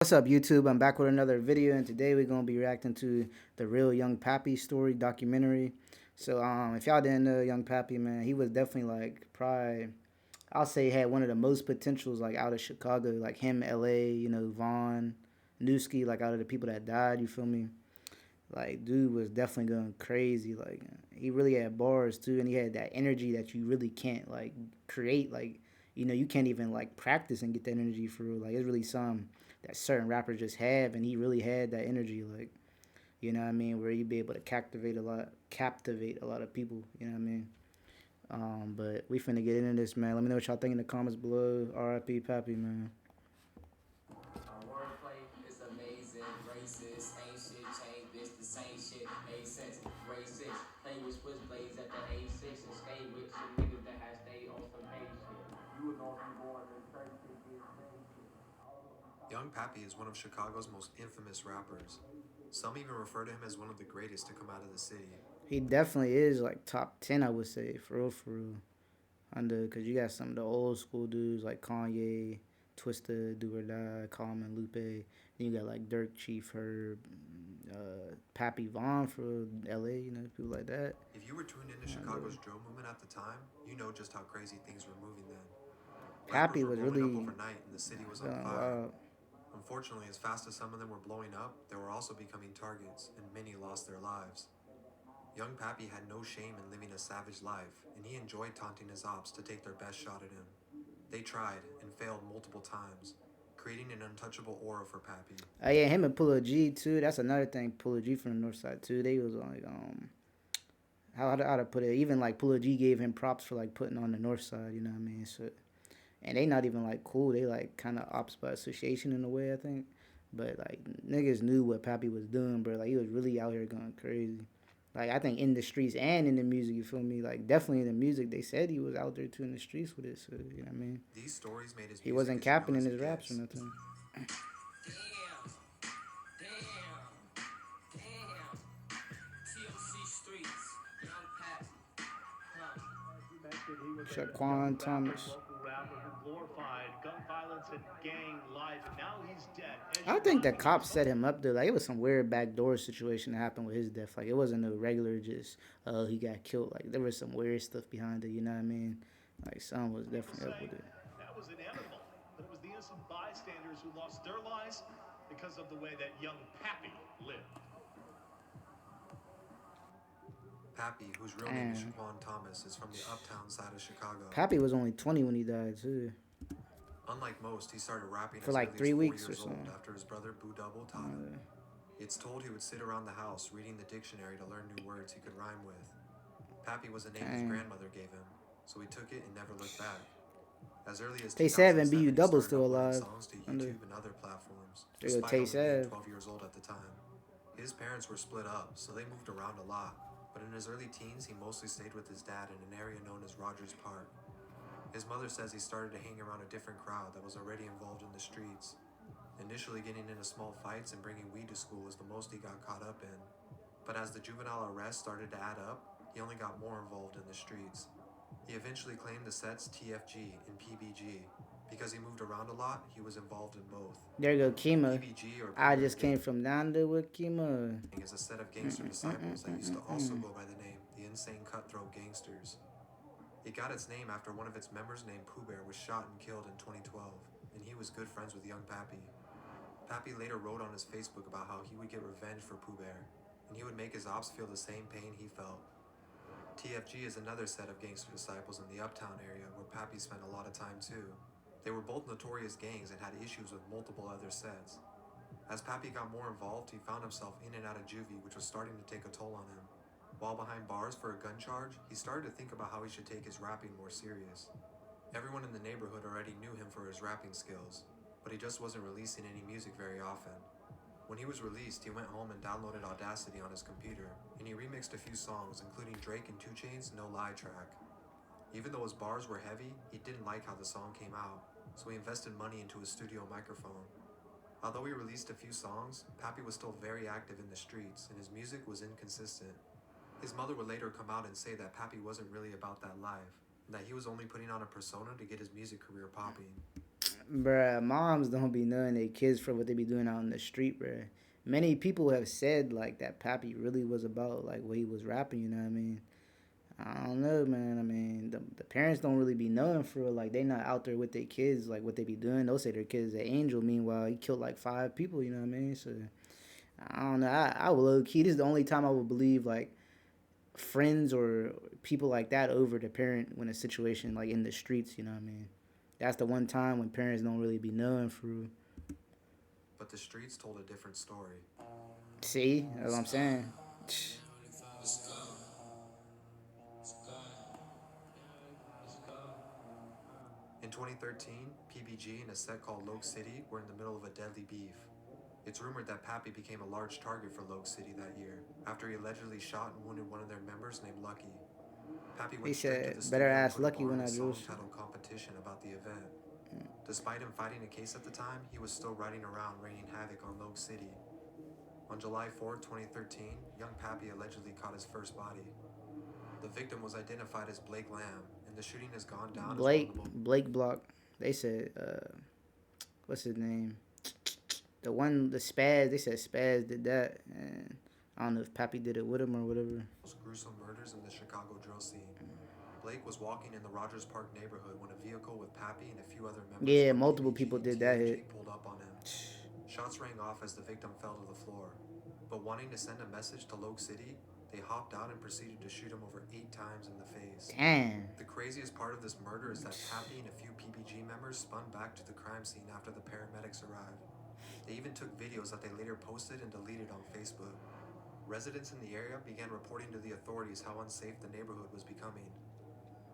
What's up, YouTube? I'm back with another video, and today we're gonna be reacting to the real Young Pappy story documentary. So, if y'all didn't know Young Pappy, man, he was definitely like probably I'll say he had one of the most potentials like out of Chicago, like him, L.A., Vaughn, Newski, like out of the people that died. You feel me? Like, dude was definitely going crazy. Like, he really had bars too, and he had that energy that you really can't like create. Like, you can't even like practice and get that energy for real. Like, it's really some that certain rappers just have, and he really had that energy. Like, you know what I mean? Where you'd be able to captivate a lot of people. You know what I mean? But we finna get into this, man. Let me know what y'all think in the comments below. R.I.P. Pappy, man. Wordplay is amazing. Racist, ain't shit changed, bitch. The same shit made sense. Grade six, play with switchblades at the age six and stay with some niggas that has stayed on some made shit. You would know if you born in 36 years made shit. Young Pappy is one of Chicago's most infamous rappers. Some even refer to him as one of the greatest to come out of the city. He definitely is like top 10, I would say, for real, for real. Because you got some of the old school dudes like Kanye, Twista, Do or Die, Common, Lupe. Then you got like Dirk, Chief, Herb, Pappy Vaughn for LA, people like that. If you were tuned into Chicago's drill movement at the time, you know just how crazy things were moving then. Rappers Pappy were was blowing up really overnight and the city was on going fire. wild. Unfortunately, as fast as some of them were blowing up, they were also becoming targets, and many lost their lives. Young Pappy had no shame in living a savage life, and he enjoyed taunting his ops to take their best shot at him. They tried and failed multiple times, creating an untouchable aura for Pappy. Oh yeah, him and Pula G too. That's another thing. Pula G from the North Side too. They was like how to put it. Even like Pula G gave him props for like putting on the North Side. You know what I mean? So and they not even like cool. They like kind of ops by association in a way, I think. But like niggas knew what Pappy was doing, bro. Like he was really out here going crazy. Like I think in the streets and in the music, you feel me? Like definitely in the music, they said he was out there too in the streets with it. So you know what I mean? These stories made his He music wasn't as real capping as in it his raps or gets. nothing. Damn, damn, damn. TLC streets, young Pat. Shaquan Thomas. I think the cops set him up though. Like it was some weird backdoor situation that happened with his death. Like it wasn't a regular just he got killed. Like there was some weird stuff behind it. You know what I mean? Like someone was definitely up with it. That was inevitable, but it was the innocent bystanders who lost their lives because of the way that young Pappy lived. Pappy, whose real name is Damn. Shaquan Thomas, is from the uptown side of Chicago. Pappy was only 20 when he died too. Unlike most, he started rapping For as like early as 3 4 weeks or years old something. after his brother Boo Double taught him. It's told he would sit around the house reading the dictionary to learn new words he could rhyme with. Pappy was a name his Dang. grandmother gave him, so he took it and never looked back. As early as Tay Sav and 2007, BU he Double started still uploading alive. songs to Under YouTube and other platforms, there go despite Tay only being Sav. 12 years old at the time. His parents were split up, so they moved around a lot, but in his early teens, he mostly stayed with his dad in an area known as Rogers Park. His mother says he started to hang around a different crowd that was already involved in the streets. Initially, getting into small fights and bringing weed to school was the most he got caught up in. But as the juvenile arrests started to add up, he only got more involved in the streets. He eventually claimed the sets TFG and PBG. Because he moved around a lot, he was involved in both. There go Kima. PBG, or Pooh I Bear just Gang, came from down there with Kima. is a set of gangster disciples that used to also go by the name the Insane Cutthroat Gangsters. It got its name after one of its members named Pooh Bear was shot and killed in 2012, and he was good friends with young Pappy. Pappy later wrote on his Facebook about how he would get revenge for Pooh Bear, and he would make his ops feel the same pain he felt. TFG is another set of gangster disciples in the Uptown area where Pappy spent a lot of time too. They were both notorious gangs and had issues with multiple other sets. As Pappy got more involved, he found himself in and out of juvie, which was starting to take a toll on him. While behind bars for a gun charge, he started to think about how he should take his rapping more serious. Everyone in the neighborhood already knew him for his rapping skills, but he just wasn't releasing any music very often. When he was released, he went home and downloaded Audacity on his computer, and he remixed a few songs, including Drake and 2 Chainz's No Lie track. Even though his bars were heavy, he didn't like how the song came out, so he invested money into a studio microphone. Although he released a few songs, Pappy was still very active in the streets, and his music was inconsistent. His mother would later come out and say that Pappy wasn't really about that life, and that he was only putting on a persona to get his music career popping. Bruh, moms don't be knowing their kids for what they be doing out in the street, bruh. Many people have said like that Pappy really was about like what he was rapping. You know what I mean? I don't know, man. I mean, the parents don't really be knowing for real. Like they not out there with their kids, like what they be doing. They'll say their kids an angel. Meanwhile, he killed like 5 people. You know what I mean? So I don't know. I would low key. This is the only time I would believe like friends or people like that over the parent when a situation like in the streets. You know what I mean? That's the one time when parents don't really be knowing for real. But the streets told a different story. See, that's what I'm saying. In 2013, PBG and a set called Loke City were in the middle of a deadly beef. It's rumored that Pappy became a large target for Loke City that year after he allegedly shot and wounded one of their members named Lucky. Pappy He went straight to said, the "Better studio and ask put a Lucky bar when in a I song juice." titled Competition about the event. Despite him fighting a case at the time, he was still riding around raining havoc on Loke City. On July 4, 2013, young Pappy allegedly caught his first body. The victim was identified as Blake Lamb, and the shooting has gone down as one of the most. Blake Block. They said, what's his name? The one, the Spaz. They said Spaz did that, and I don't know if Pappy did it with him or whatever. Most gruesome murders in the Chicago drill scene. Blake was walking in the Rogers Park neighborhood when a vehicle with Pappy and a few other members Yeah, from multiple PBG people and did that hit. TFG pulled up on him. Shots rang off as the victim fell to the floor. But wanting to send a message to Loke City, they hopped out and proceeded to shoot him over 8 times in the face. Damn. The craziest part of this murder is that Pappy and a few PBG members spun back to the crime scene after the paramedics arrived. They even took videos that they later posted and deleted on Facebook. Residents in the area began reporting to the authorities how unsafe the neighborhood was becoming.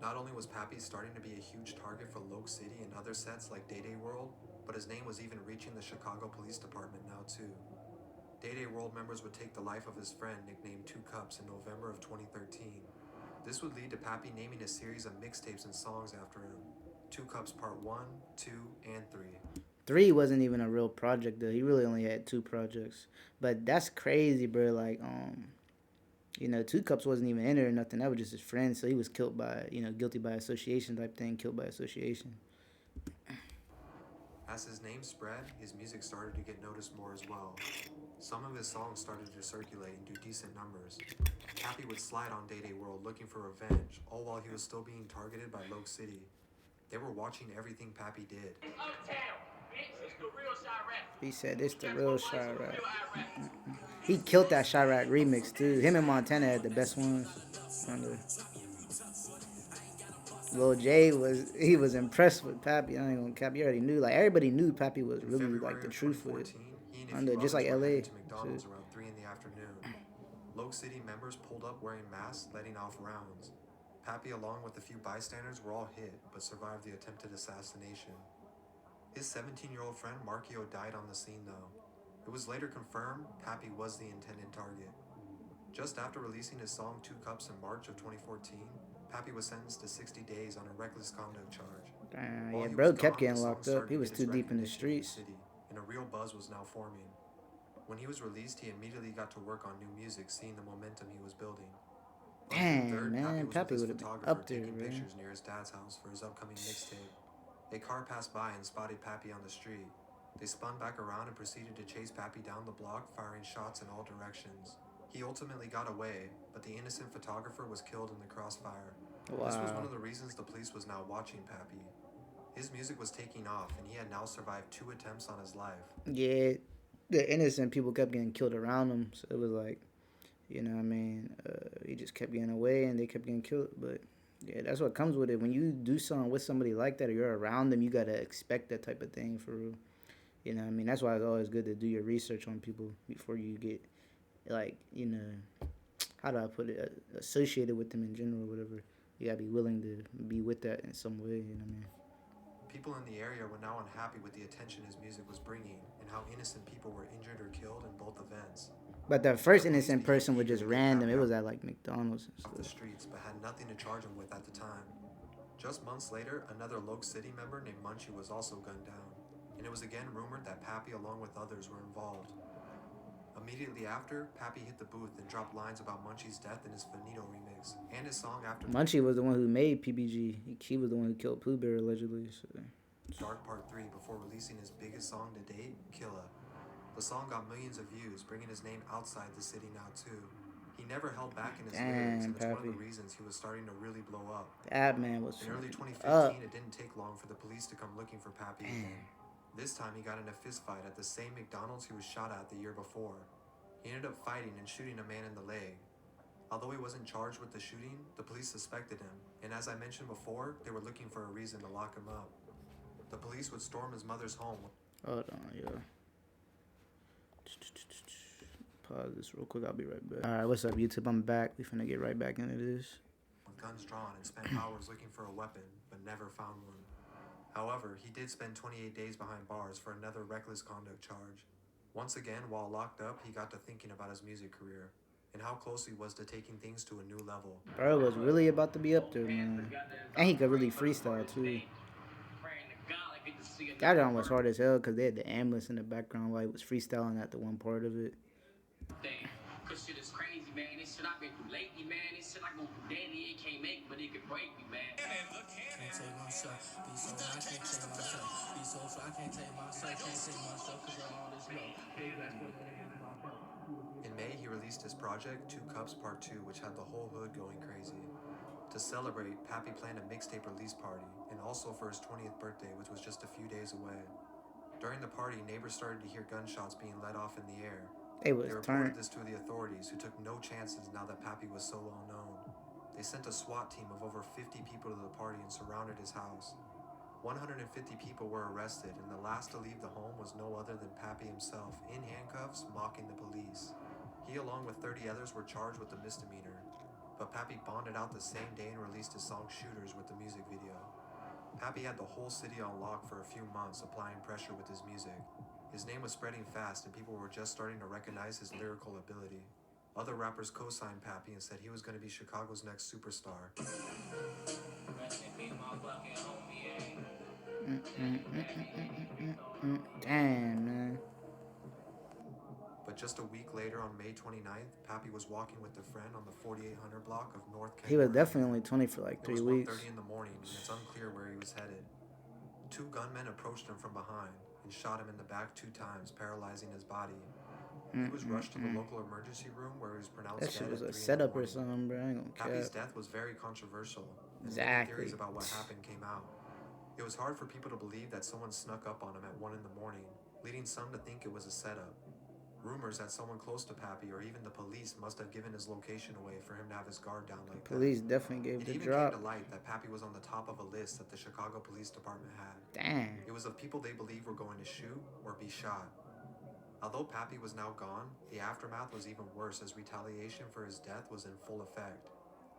Not only was Pappy starting to be a huge target for Loke City and other sets like Day Day World, but his name was even reaching the Chicago Police Department now too. Day Day World members would take the life of his friend nicknamed Two Cups in November of 2013. This would lead to Pappy naming a series of mixtapes and songs after him. Two Cups Part 1, 2, and 3. 3 wasn't even a real project though. He really only had 2 projects. But that's crazy, bro. Like, Two Cups wasn't even in it or nothing. That was just his friend. So he was killed by, guilty by association type thing, killed by association. As his name spread, his music started to get noticed more as well. Some of his songs started to circulate and do decent numbers. Pappy would slide on Day Day World looking for revenge, all while he was still being targeted by Loke City. They were watching everything Pappy did. He said it's the real Chirac. He killed that Chirac remix too. Him and Montana had the best ones. Lil J was impressed with Pappy. I ain't gonna cap. You already knew. Like everybody knew Pappy was In really like February the of truth with it. 2014, he and a few Just others like were LA. headed to McDonald's Shit. around 3 in the afternoon. Loke City members pulled up wearing masks, letting off rounds. Pappy, along with a few bystanders, were all hit, but survived the attempted assassination. His 17-year-old friend Markio died on the scene, though. It was later confirmed Pappy was the intended target. Just after releasing his song Two Cups in March of 2014, Pappy was sentenced to 60 days on a reckless conduct charge. While Yeah, he bro was kept gone, the getting song locked up. started He to was get its too deep in the recognition in the streets. city, and a real buzz was now forming. When he was released, he immediately got to work on new music, seeing the momentum he was building. On June Damn, 3rd, Pappy man, was with Pappy his would have been photographer up there, taking bro. pictures near his dad's house for his upcoming mixtape. A car passed by and spotted Pappy on the street. They spun back around and proceeded to chase Pappy down the block, firing shots in all directions. He ultimately got away, but the innocent photographer was killed in the crossfire. This was one Wow. of the reasons the police was now watching Pappy. His music was taking off, and he had now survived 2 attempts on his life. Yeah, the innocent people kept getting killed around him, so it was like, he just kept getting away and they kept getting killed. But yeah, that's what comes with it. When you do something with somebody like that or you're around them, you gotta expect that type of thing for real. That's why it's always good to do your research on people before you get like, how do I put it, associated with them in general, or whatever. You gotta be willing to be with that in some way. You know what I mean? People in the area were now unhappy with the attention his music was bringing and how innocent people were injured or killed in both events. But the The first police innocent began person was eager just to get random. Pappy It off was at like McDonald's and the stuff. streets, but had nothing to charge him with at the time. Just months later, another Loke City member named Munchie was also gunned down, and it was again rumored that Pappy, along with others, were involved. Immediately after, Pappy hit the booth and dropped lines about Munchie's death in his Finito remix, and his song after. Munchie was the one who made PBG. He was the one who killed Pooh Bear allegedly. So. Dark Part 3 before releasing his biggest song to date, Killa. The song got millions of views, bringing his name outside the city now too. He never held back in his lyrics, Damn, and it's one of the Pappy. reasons he was starting to really blow up. That man was In early fucking 2015, up. it didn't take long for the police to come looking for Pappy Damn. again. This time, he got in a fistfight at the same McDonald's he was shot at the year before. He ended up fighting and shooting a man in the leg. Although he wasn't charged with the shooting, the police suspected him, and as I mentioned before, they were looking for a reason to lock him up. The police would storm his mother's home Hold on, yo. Pause this real quick. I'll be right back. All right, what's up, YouTube? I'm back. We finna get right back into this. with guns drawn and spent hours looking for a weapon, but never found one. However, he did spend 28 days behind bars for another reckless conduct charge. Once again, while locked up, he got to thinking about his music career and how close he was to taking things to a new level. Bro was really about to be up there, man. And he could really freestyle, too. That one was hard as hell because they had the ambulance in the background while he was freestyling at the one part of it. Cause shit is crazy, man. This shit I've been through lately, man. This shit I go through daily. It can't make me, but it can break me, man. Can't take myself, be so fly, can't take myself, be so fly, can't take myself, can't take myself, cause of all this love. In May, he released his project, Two Cups Part 2, which had the whole hood going crazy. To celebrate, Pappy planned a mixtape release party, and also for his 20th birthday, which was just a few days away. During the party, neighbors started to hear gunshots being let off in the air. They was They turned. reported this to the authorities, who took no chances now that Pappy was so well known. They sent a SWAT team of over 50 people to the party and surrounded his house. 150 people were arrested, and the last to leave the home was no other than Pappy himself, in handcuffs, mocking the police. He, along with 30 others, were charged with a misdemeanor. But Pappy bonded out the same day and released his song Shooters with the music video. Pappy had the whole city on lock for a few months, applying pressure with his music. His name was spreading fast, and people were just starting to recognize his lyrical ability. Other rappers co-signed Pappy and said he was going to be Chicago's next superstar. Damn, man. But just a week later, on May 29th, Pappy was walking with a friend on the 4800 block of North Kent. He was definitely only 20 for like It 3 was weeks. 1:30 in the morning, and it's unclear where he was headed. Two gunmen approached him from behind and shot him in the back 2 times, paralyzing his body. He was rushed to the local emergency room where he was pronounced That shit dead was at a 3 in the setup or morning. something, bro. I ain't gonna Pappy's cap. death was very controversial, and many Exactly. theories about what happened came out. It was hard for people to believe that someone snuck up on him at 1 in the morning, leading some to think it was a setup. Rumors that someone close to Pappy or even the police must have given his location away for him to have his guard down like Police that. definitely gave It the even drop. came to light that Pappy was on the top of a list that the Chicago Police Department had. Damn. It was of people they believed were going to shoot or be shot. Although Pappy was now gone, the aftermath was even worse as retaliation for his death was in full effect.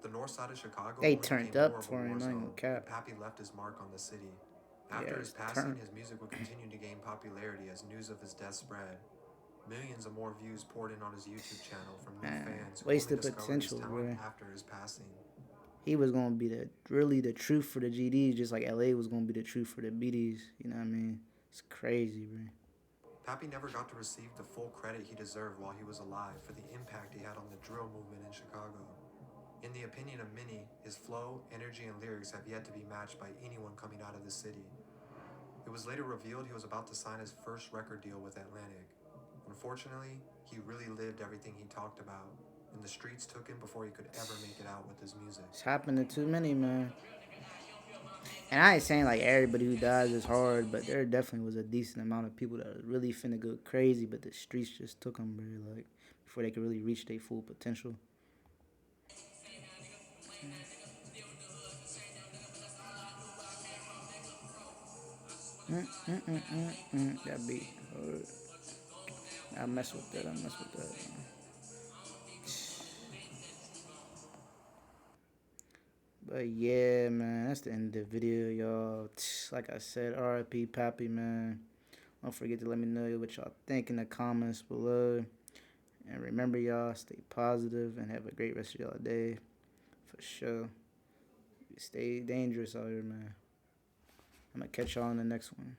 The north side of Chicago They only turned became up more of a for him, war I ain't zone, gonna cap. and Pappy left his mark on the city. After Yeah, his it's passing, turned. his music would continue to gain popularity as news of his death spread. Millions of more views poured in on his YouTube channel from new Man, fans who wasted only discovered his potential, talent bro. after his passing. He was gonna be the truth for the GDs, just like LA was gonna be the truth for the BDs. You know what I mean? It's crazy, bro. Pappy never got to receive the full credit he deserved while he was alive for the impact he had on the drill movement in Chicago. In the opinion of many, his flow, energy, and lyrics have yet to be matched by anyone coming out of the city. It was later revealed he was about to sign his first record deal with Atlantic. Unfortunately, he really lived everything he talked about, and the streets took him before he could ever make it out with his music. It's happened to too many, man. And I ain't saying like everybody who dies is hard, but there definitely was a decent amount of people that was really finna go crazy, but the streets just took them, bro, like, before they could really reach their full potential. That beat hard. I mess with that. Man. But yeah, man, that's the end of the video, y'all. Like I said, RIP Pappy, man. Don't forget to let me know what y'all think in the comments below. And remember, y'all, stay positive and have a great rest of y'all day. For sure. Stay dangerous out here, man. I'm going to catch y'all in the next one.